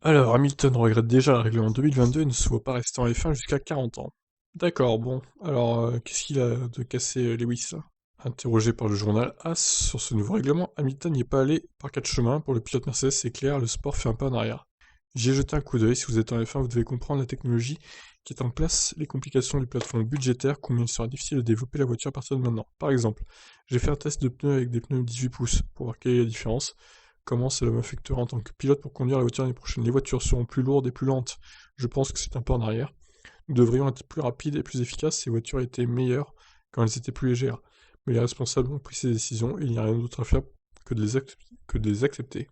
Alors, Hamilton regrette déjà le règlement 2022 et ne se voit pas rester en F1 jusqu'à 40 ans. D'accord, bon. Alors, qu'est-ce qu'il a de cassé Lewis là? Interrogé par le journal AS sur ce nouveau règlement, Hamilton n'y est pas allé par quatre chemins. Pour le pilote Mercedes, c'est clair, le sport fait un pas en arrière. J'ai jeté un coup d'œil. Si vous êtes en F1, vous devez comprendre la technologie qui est en place, les complications du plafond budgétaire, combien il sera difficile de développer la voiture à partir de maintenant. Par exemple, j'ai fait un test de pneus avec des pneus 18 pouces pour voir quelle est la différence. Comment cela m'affectera en tant que pilote pour conduire la voiture l'année prochaine. Les voitures seront plus lourdes et plus lentes. Je pense que c'est un pas en arrière. Nous devrions être plus rapides et plus efficaces. Ces voitures étaient meilleures quand elles étaient plus légères. Mais les responsables ont pris ces décisions et il n'y a rien d'autre à faire que de les accepter.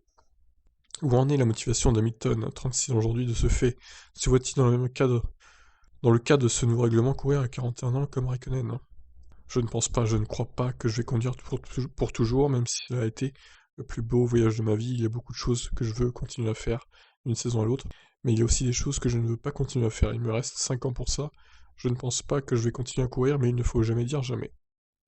Où en est la motivation d'Hamilton, 36 ans aujourd'hui, de ce fait? Se voit-il dans le cadre de ce nouveau règlement, courir à 41 ans comme Raikkonen? Je ne crois pas que je vais conduire pour toujours, même si cela a été le plus beau voyage de ma vie. Il y a beaucoup de choses que je veux continuer à faire d'une saison à l'autre, mais il y a aussi des choses que je ne veux pas continuer à faire. Il me reste 5 ans pour ça. Je ne pense pas que je vais continuer à courir, mais il ne faut jamais dire jamais.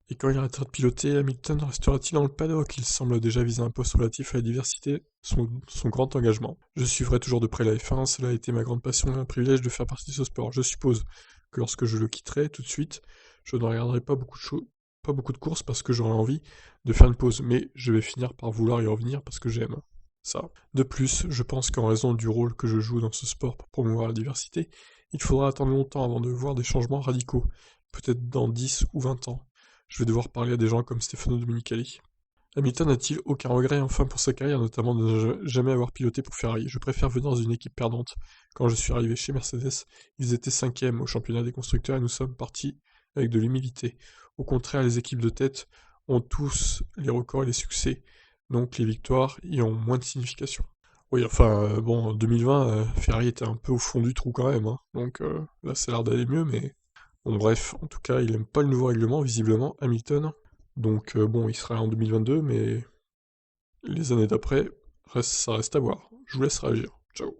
Et quand il arrêtera de piloter, Hamilton restera-t-il dans le paddock? Il semble déjà viser un poste relatif à la diversité, son grand engagement. Je suivrai toujours de près la F1, cela a été ma grande passion et un privilège de faire partie de ce sport. Je suppose que lorsque je le quitterai tout de suite, je ne regarderai pas beaucoup de courses parce que j'aurai envie de faire une pause, mais je vais finir par vouloir y revenir parce que j'aime ça. De plus, je pense qu'en raison du rôle que je joue dans ce sport pour promouvoir la diversité, il faudra attendre longtemps avant de voir des changements radicaux, peut-être dans 10 ou 20 ans. Je vais devoir parler à des gens comme Stefano Domenicali. Hamilton n'a-t-il aucun regret enfin pour sa carrière, notamment de ne jamais avoir piloté pour Ferrari? Je préfère venir dans une équipe perdante. Quand je suis arrivé chez Mercedes, ils étaient cinquième au championnat des constructeurs et nous sommes partis avec de l'humilité. Au contraire, les équipes de tête ont tous les records et les succès, donc les victoires y ont moins de signification. Oui, enfin, bon, en 2020, Ferrari était un peu au fond du trou quand même, hein. Donc là, ça a l'air d'aller mieux, mais bon, bref, en tout cas, il aime pas le nouveau règlement, visiblement, Hamilton. Donc, bon, il sera en 2022, mais les années d'après, ça reste à voir. Je vous laisse réagir. Ciao.